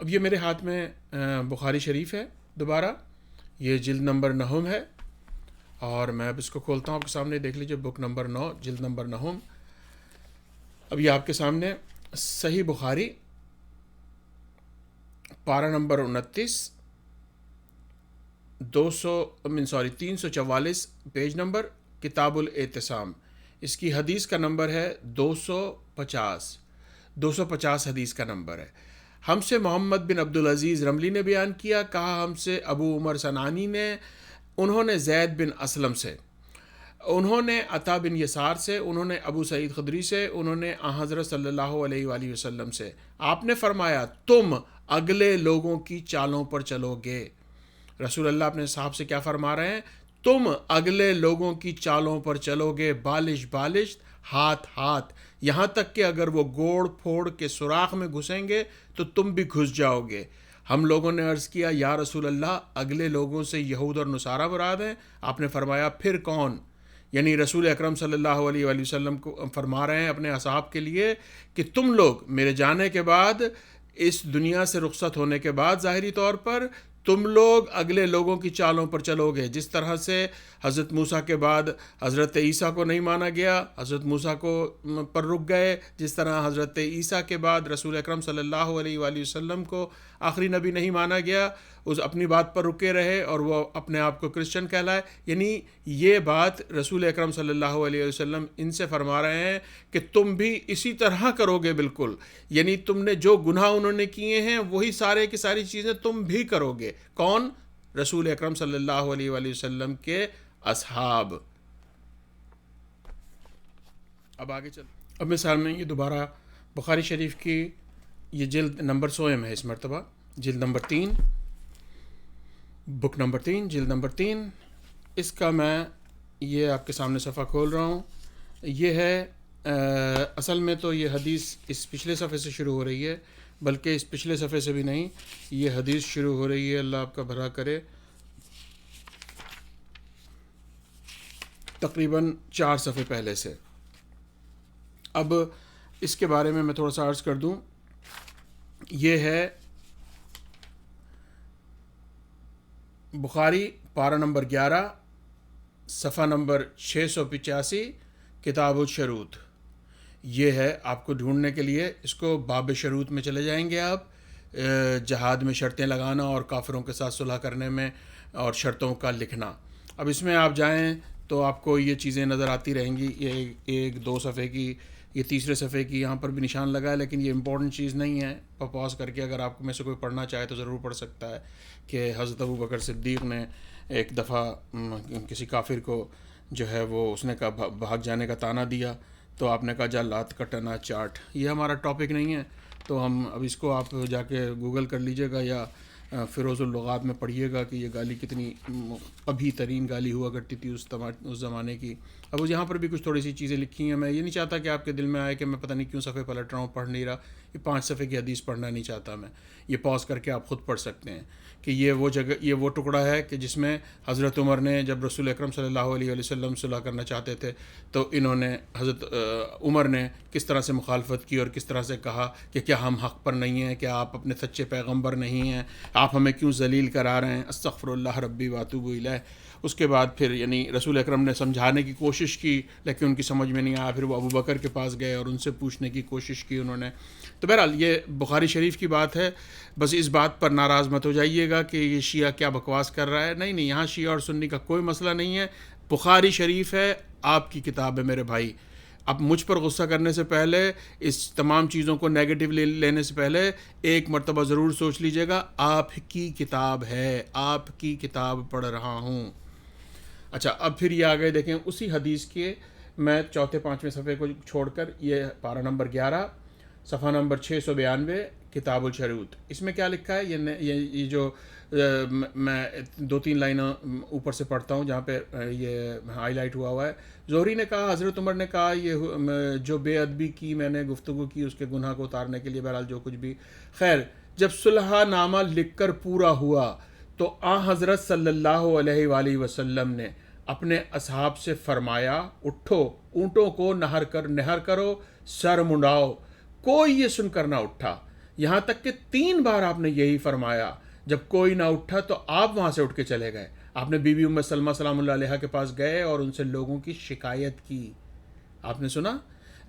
اب یہ میرے ہاتھ میں بخاری شریف ہے دوبارہ، یہ جلد نمبر 9 ہے، اور میں اب اس کو کھولتا ہوں آپ کے سامنے، دیکھ لیجئے بک نمبر 9 جلد نمبر 9۔ اب یہ آپ کے سامنے صحیح بخاری پارہ نمبر 29، 344 پیج نمبر، کتاب الاعتصام، اس کی حدیث کا نمبر ہے 250 حدیث کا نمبر ہے۔ ہم سے محمد بن عبدالعزیز رملی نے بیان کیا، کہا ہم سے ابو عمر سنانی نے، انہوں نے زید بن اسلم سے، انہوں نے عطا بن یسار سے، انہوں نے ابو سعید خدری سے، انہوں نے حضرت صلی اللہ علیہ وآلہ وسلم سے، آپ نے فرمایا تم اگلے لوگوں کی چالوں پر چلو گے۔ رسول اللہ اپنے صاحب سے کیا فرما رہے ہیں؟ تم اگلے لوگوں کی چالوں پر چلو گے، بالش بالش، ہاتھ ہاتھ، یہاں تک کہ اگر وہ گوڑ پھوڑ کے سوراخ میں گھسیں گے تو تم بھی گھس جاؤ گے۔ ہم لوگوں نے عرض کیا یا رسول اللہ اگلے لوگوں سے یہود اور نصارہ مراد ہیں؟ آپ نے فرمایا پھر کون؟ یعنی رسول اکرم صلی اللہ علیہ وآلہ وسلم کو فرما رہے ہیں اپنے اصحاب کے لیے کہ تم لوگ میرے جانے کے بعد، اس دنیا سے رخصت ہونے کے بعد ظاہری طور پر، تم لوگ اگلے لوگوں کی چالوں پر چلو گے۔ جس طرح سے حضرت موسیٰ کے بعد حضرت عیسیٰ کو نہیں مانا گیا، حضرت موسیٰ کو پر رک گئے، جس طرح حضرت عیسیٰ کے بعد رسول اکرم صلی اللہ علیہ وآلہ وسلم کو آخری نبی نہیں مانا گیا، اس اپنی بات پر رکے رہے اور وہ اپنے آپ کو کرسچن کہلائے۔ یعنی یہ بات رسول اکرم صلی اللہ علیہ وسلم ان سے فرما رہے ہیں کہ تم بھی اسی طرح کرو گے بالکل، یعنی تم نے جو گناہ انہوں نے کیے ہیں وہی سارے کی ساری چیزیں تم بھی کرو گے۔ کون؟ رسول اکرم صلی اللہ علیہ وآلہ وسلم کے اصحاب۔ اب آگے چل، اب میں سامنے یہ دوبارہ بخاری شریف کی یہ جلد نمبر 100 ہے اس مرتبہ، جلد نمبر 3، بک نمبر 3، جلد نمبر 3، اس کا میں یہ آپ کے سامنے صفحہ کھول رہا ہوں۔ یہ ہے اصل میں تو یہ حدیث اس پچھلے صفحے سے شروع ہو رہی ہے، بلکہ اس پچھلے صفحے سے بھی نہیں، یہ حدیث شروع ہو رہی ہے، اللہ آپ کا بھلا کرے، تقریباً 4 صفحے پہلے سے۔ اب اس کے بارے میں تھوڑا سا عرض کر دوں، یہ ہے بخاری پارہ نمبر 11، صفحہ نمبر 685، کتاب الشروط۔ یہ ہے آپ کو ڈھونڈنے کے لیے، اس کو باب شروط میں چلے جائیں گے آپ، جہاد میں شرطیں لگانا اور کافروں کے ساتھ صلح کرنے میں اور شرطوں کا لکھنا۔ اب اس میں آپ جائیں تو آپ کو یہ چیزیں نظر آتی رہیں گی، یہ 1-2 صفحے کی، یہ تیسرے صفحے کی، یہاں پر بھی نشان لگا ہے، لیکن یہ امپورٹنٹ چیز نہیں ہے، پاز کر کے اگر آپ میں سے کوئی پڑھنا چاہے تو ضرور پڑھ سکتا ہے کہ حضرت ابو بکر صدیق نے ایک دفعہ کسی کافر کو جو ہے وہ اس نے کہا بھاگ جانے کا طعنہ دیا، تو آپ نے کہا جا لات کا ٹنا چاٹ۔ یہ ہمارا ٹاپک نہیں ہے، تو ہم اب اس کو آپ جا کے گوگل کر لیجئے گا یا فیروز اللغات میں پڑھیے گا کہ یہ گالی کتنی قبیح ترین گالی ہوا کرتی تھی اس زمانے کی۔ اب یہاں پر بھی کچھ تھوڑی سی چیزیں لکھی ہیں، میں یہ نہیں چاہتا کہ آپ کے دل میں آئے کہ میں پتہ نہیں کیوں صفحے پلٹ رہا ہوں، پڑھ نہیں رہا، یہ 5 صفحے کی حدیث پڑھنا نہیں چاہتا میں، یہ پاز کر کے آپ خود پڑھ سکتے ہیں کہ یہ وہ جگہ، یہ وہ ٹکڑا ہے کہ جس میں حضرت عمر نے جب رسول اکرم صلی اللہ علیہ وسلم صلح کرنا چاہتے تھے تو انہوں نے حضرت عمر نے کس طرح سے مخالفت کی اور کس طرح سے کہا کہ کیا ہم حق پر نہیں ہیں، کیا آپ اپنے سچے پیغمبر نہیں ہیں، آپ ہمیں کیوں ذلیل کرا رہے ہیں، استغفر اللہ ربی واتوب الیہ۔ اس کے بعد پھر یعنی رسول اکرم نے سمجھانے کی کوشش کی لیکن ان کی سمجھ میں نہیں آیا، پھر وہ ابو بکر کے پاس گئے اور ان سے پوچھنے کی کوشش کی انہوں نے۔ تو بہرحال یہ بخاری شریف کی بات ہے، بس اس بات پر ناراض مت ہو جائیے گا کہ یہ شیعہ کیا بکواس کر رہا ہے، نہیں، یہاں شیعہ اور سنی کا کوئی مسئلہ نہیں ہے، بخاری شریف ہے، آپ کی کتاب ہے میرے بھائی۔ اب مجھ پر غصہ کرنے سے پہلے، اس تمام چیزوں کو نیگیٹو لینے سے پہلے ایک مرتبہ ضرور سوچ لیجئے گا، آپ کی کتاب ہے، آپ کی کتاب پڑھ رہا ہوں۔ اچھا، اب پھر یہ آگئے دیکھیں اسی حدیث کے، میں 4-5ویں صفحے کو چھوڑ کر یہ پارہ نمبر 11، صفحہ نمبر 692، کتاب الشروط۔ اس میں کیا لکھا ہے، یہ جو میں 2-3 لائنیں اوپر سے پڑھتا ہوں جہاں پہ یہ ہائی لائٹ ہوا ہے۔ زہری نے کہا، حضرت عمر نے کہا، یہ جو بے ادبی کی میں نے گفتگو کی اس کے گناہ کو اتارنے کے لیے، بہرحال جو کچھ بھی، خیر جب صلح نامہ لکھ کر پورا ہوا تو حضرت صلی اللہ علیہ وآلہ وسلم نے اپنے اصحاب سے فرمایا، اٹھو، اونٹوں کو نہر کرو، سر منڈاؤ۔ کوئی یہ سن کر نہ اٹھا، یہاں تک کہ 3 بار آپ نے یہی فرمایا. جب کوئی نہ اٹھا تو آپ وہاں سے اٹھ کے چلے گئے. آپ نے بی بی ام سلمہ سلام اللہ علیہ کے پاس گئے اور ان سے لوگوں کی شکایت کی. آپ نے سنا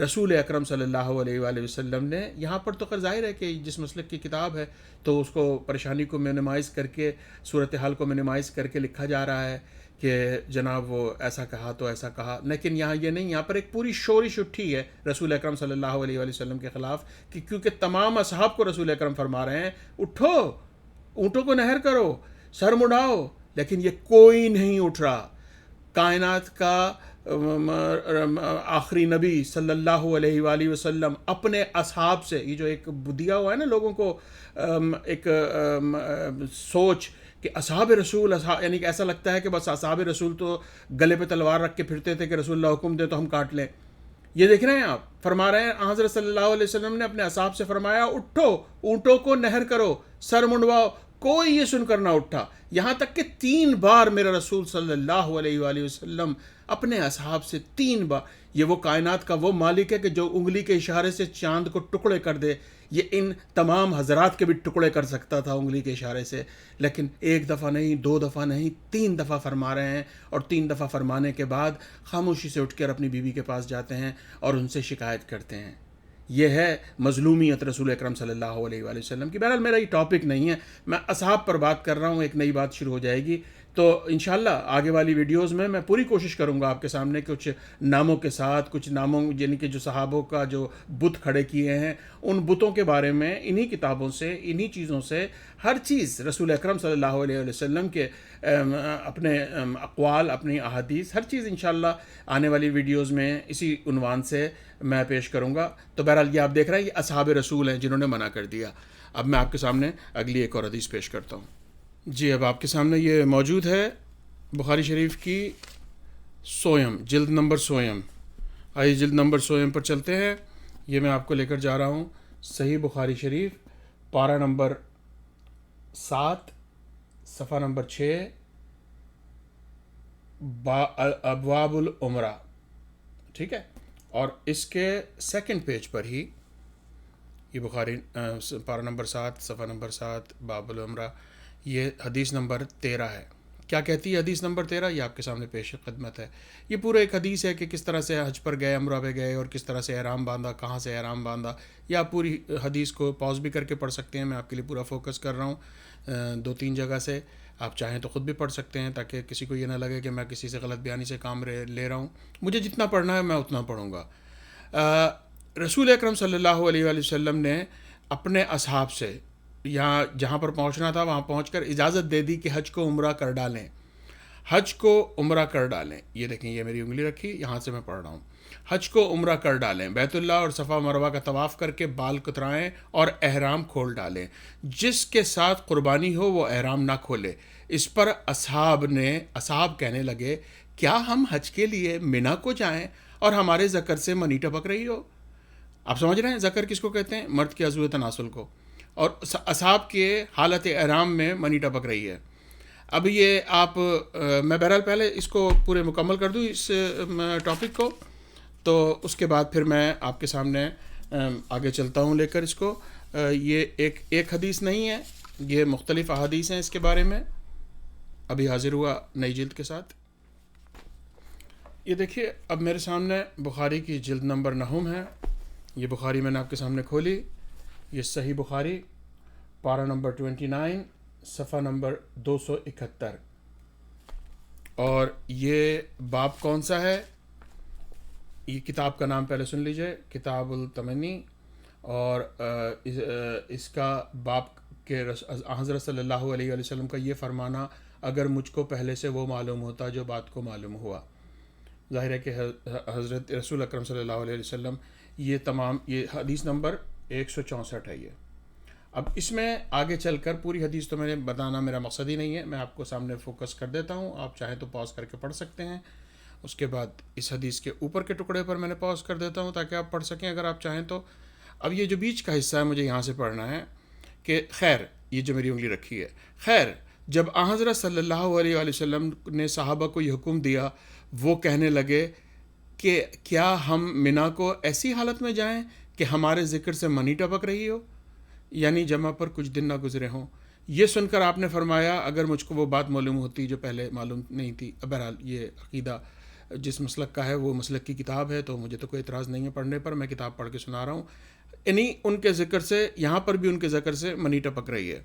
رسول اکرم صلی اللہ علیہ وآلہ وسلم نے, یہاں پر تو خیر ظاہر ہے کہ جس مسلک کی کتاب ہے تو اس کو پریشانی کو منیمائز کر کے, صورتحال کو منیمائز کر کے لکھا جا رہا ہے کہ جناب وہ ایسا کہا تو ایسا کہا, لیکن یہاں یہ نہیں, یہاں پر ایک پوری شورش اٹھی ہے رسول اکرم صلی اللہ علیہ وآلہ وسلم کے خلاف کہ کیونکہ تمام اصحاب کو رسول اکرم فرما رہے ہیں اٹھو, اونٹوں کو نہر کرو, سر مڑاؤ, لیکن یہ کوئی نہیں اٹھ رہا. کائنات کا آخری نبی صلی اللہ علیہ وآلہ وسلم اپنے اصحاب سے, یہ جو ایک دیا ہوا ہے نا لوگوں کو ایک سوچ کہ اصحاب رسول, یعنی کہ ایسا لگتا ہے کہ بس اصحاب رسول تو گلے پہ تلوار رکھ کے پھرتے تھے کہ رسول اللہ حکم دے تو ہم کاٹ لیں. یہ دیکھ رہے ہیں آپ, فرما رہے ہیں حضرت صلی اللہ علیہ وسلم نے اپنے اصحاب سے فرمایا اٹھو, اونٹوں کو نہر کرو, سر منڈواؤ. کوئی یہ سن کر نہ اٹھا, یہاں تک کہ 3 بار میرا رسول صلی اللہ علیہ وآلہ وسلم اپنے اصحاب سے 3 بار. یہ وہ کائنات کا وہ مالک ہے کہ جو انگلی کے اشارے سے چاند کو ٹکڑے کر دے, یہ ان تمام حضرات کے بھی ٹکڑے کر سکتا تھا انگلی کے اشارے سے, لیکن 1 دفعہ نہیں, 2 دفعہ نہیں, 3 دفعہ فرما رہے ہیں. اور 3 دفعہ فرمانے کے بعد خاموشی سے اٹھ کر اپنی بیوی کے پاس جاتے ہیں اور ان سے شکایت کرتے ہیں. یہ ہے مظلومیت رسول اکرم صلی اللہ علیہ وآلہ وسلم کی. بہرحال میرا یہ ٹاپک نہیں ہے, میں اصحاب پر بات کر رہا ہوں, ایک نئی بات شروع ہو جائے گی. تو انشاءاللہ آگے والی ویڈیوز میں پوری کوشش کروں گا آپ کے سامنے کچھ ناموں کے ساتھ, کچھ ناموں یعنی کہ جو صحابوں کا جو بت کھڑے کیے ہیں ان بتوں کے بارے میں, انہی کتابوں سے, انہی چیزوں سے, ہر چیز رسول اکرم صلی اللہ علیہ وسلم کے اپنے اقوال, اپنی احادیث, ہر چیز انشاءاللہ آنے والی ویڈیوز میں اسی عنوان سے میں پیش کروں گا. تو بہرحال یہ آپ دیکھ رہے ہیں یہ اصحاب رسول ہیں جنہوں نے منع کر دیا. اب میں آپ کے سامنے اگلی ایک اور حدیث پیش کرتا ہوں. جی اب آپ کے سامنے یہ موجود ہے بخاری شریف کی سویم, جلد نمبر سویم. آئیے جلد نمبر سویم پر چلتے ہیں. یہ میں آپ کو لے کر جا رہا ہوں صحیح بخاری شریف, پارہ نمبر 7, صفحہ نمبر 6, ابواب العمرہ. ٹھیک ہے, اور اس کے 2nd پیج پر ہی یہ بخاری پارہ نمبر 7, صفحہ نمبر 7, باب العمرہ, یہ حدیث نمبر 13 ہے. کیا کہتی ہے حدیث نمبر 13؟ یہ آپ کے سامنے پیش خدمت ہے. یہ پورا ایک حدیث ہے کہ کس طرح سے حج پر گئے, عمرہ پہ گئے, اور کس طرح سے احرام باندھا, کہاں سے احرام باندھا. یا آپ پوری حدیث کو پاز بھی کر کے پڑھ سکتے ہیں, میں آپ کے لیے پورا فوکس کر رہا ہوں 2-3 جگہ سے. آپ چاہیں تو خود بھی پڑھ سکتے ہیں تاکہ کسی کو یہ نہ لگے کہ میں کسی سے غلط بیانی سے کام لے رہا ہوں. مجھے جتنا پڑھنا ہے میں اتنا پڑھوں گا. رسول اکرم صلی اللہ علیہ وآلہ وسلم نے اپنے اصحاب سے یہاں جہاں پر پہنچنا تھا وہاں پہنچ کر اجازت دے دی کہ حج کو عمرہ کر ڈالیں, حج کو عمرہ کر ڈالیں. یہ دیکھیں, یہ میری انگلی رکھی, یہاں سے میں پڑھ رہا ہوں. حج کو عمرہ کر ڈالیں, بیت اللہ اور صفا مروہ کا طواف کر کے بال کترائیں اور احرام کھول ڈالیں. جس کے ساتھ قربانی ہو وہ احرام نہ کھولے. اس پر اصحاب کہنے لگے کیا ہم حج کے لیے منا کو جائیں اور ہمارے ذکر سے منی ٹپک رہی ہو. آپ سمجھ رہے ہیں ذکر کس کو کہتے ہیں؟ مرد کے عضو تناسل کو. اور اصحاب کے حالت احرام میں منی ٹپک رہی ہے. اب یہ آپ میں بہرحال پہلے اس کو پورے مکمل کر دوں اس ٹاپک کو, تو اس کے بعد پھر میں آپ کے سامنے آگے چلتا ہوں لے کر اس کو. یہ ایک حدیث نہیں ہے, یہ مختلف احادیث ہیں اس کے بارے میں. ابھی حاضر ہوا نئی جلد کے ساتھ. یہ دیکھیے اب میرے سامنے بخاری کی جلد نمبر 9 ہے. یہ بخاری میں نے آپ کے سامنے کھولی. یہ صحیح بخاری پارہ نمبر 29, صفحہ نمبر 271. اور یہ باب کون سا ہے؟ یہ کتاب کا نام پہلے سن لیجئے, کتاب التمنی. اور اس کا باب کے حضرت صلی اللہ علیہ وآلہ وسلم کا یہ فرمانا اگر مجھ کو پہلے سے وہ معلوم ہوتا جو بات کو معلوم ہوا. ظاہر ہے کہ حضرت رسول اکرم صلی اللہ علیہ وسلم یہ حدیث نمبر 164 ہے. یہ اب اس میں آگے چل کر پوری حدیث تو میں نے بتانا میرا مقصد ہی نہیں ہے, میں آپ کو سامنے فوکس کر دیتا ہوں. آپ چاہیں تو پاز کر کے پڑھ سکتے ہیں. اس کے بعد اس حدیث کے اوپر کے ٹکڑے پر میں نے پاز کر دیتا ہوں تاکہ آپ پڑھ سکیں اگر آپ چاہیں تو. اب یہ جو بیچ کا حصہ ہے مجھے یہاں سے پڑھنا ہے کہ خیر, یہ جو میری انگلی رکھی ہے, خیر جب حضرت صلی اللہ علیہ وآلہ وسلم نے صحابہ کو یہ حکم دیا وہ کہنے لگے کہ کیا ہم منا کو ایسی حالت میں جائیں کہ ہمارے ذکر سے منی ٹپک رہی ہو. یعنی جمع پر کچھ دن نہ گزرے ہوں۔ یہ سن کر آپ نے فرمایا اگر مجھ کو وہ بات معلوم ہوتی جو پہلے معلوم نہیں تھی۔ بہرحال یہ عقیدہ جس مسلک کا ہے وہ مسلک کی کتاب ہے، تو مجھے تو کوئی اعتراض نہیں ہے پڑھنے پر، میں کتاب پڑھ کے سنا رہا ہوں۔ یعنی ان کے ذکر سے، یہاں پر بھی ان کے ذکر سے منی ٹپک رہی ہے۔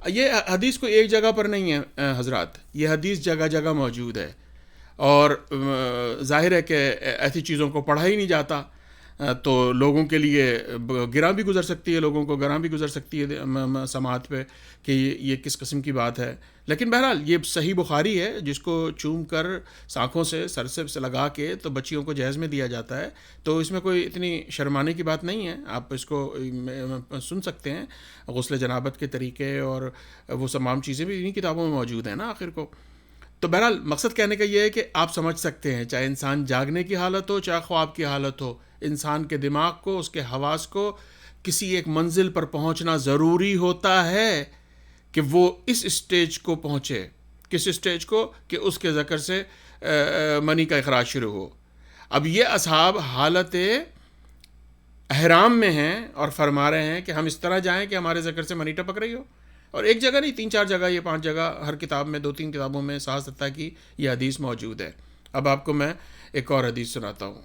یہ حدیث کو ایک جگہ پر نہیں ہے حضرات، یہ حدیث جگہ جگہ موجود ہے، اور ظاہر ہے کہ ایسی چیزوں کو پڑھا ہی نہیں جاتا تو لوگوں کے لیے گراں بھی گزر سکتی ہے، لوگوں کو گراں بھی گزر سکتی ہے سماعت پہ کہ یہ کس قسم کی بات ہے۔ لیکن بہرحال یہ صحیح بخاری ہے، جس کو چوم کر سانکھوں سے سرسب سے لگا کے تو بچیوں کو جہیز میں دیا جاتا ہے، تو اس میں کوئی اتنی شرمانے کی بات نہیں ہے۔ آپ اس کو سن سکتے ہیں، غسل جنابت کے طریقے اور وہ تمام چیزیں بھی انہی کتابوں میں موجود ہیں نا آخر کو۔ تو بہرحال مقصد کہنے کا یہ ہے کہ آپ سمجھ سکتے ہیں، چاہے انسان جاگنے کی حالت ہو چاہے خواب کی حالت ہو، انسان کے دماغ کو، اس کے حواس کو کسی ایک منزل پر پہنچنا ضروری ہوتا ہے کہ وہ اس اسٹیج کو پہنچے۔ کس اسٹیج کو؟ کہ اس کے ذکر سے منی کا اخراج شروع ہو۔ اب یہ اصحاب حالت احرام میں ہیں اور فرما رہے ہیں کہ ہم اس طرح جائیں کہ ہمارے ذکر سے منی ٹپک رہی ہو، اور ایک جگہ نہیں، 3-4 جگہ، یہ 5 جگہ، ہر کتاب میں 2-3 کتابوں میں 7 کی یہ حدیث موجود ہے۔ اب آپ کو میں ایک اور حدیث سناتا ہوں۔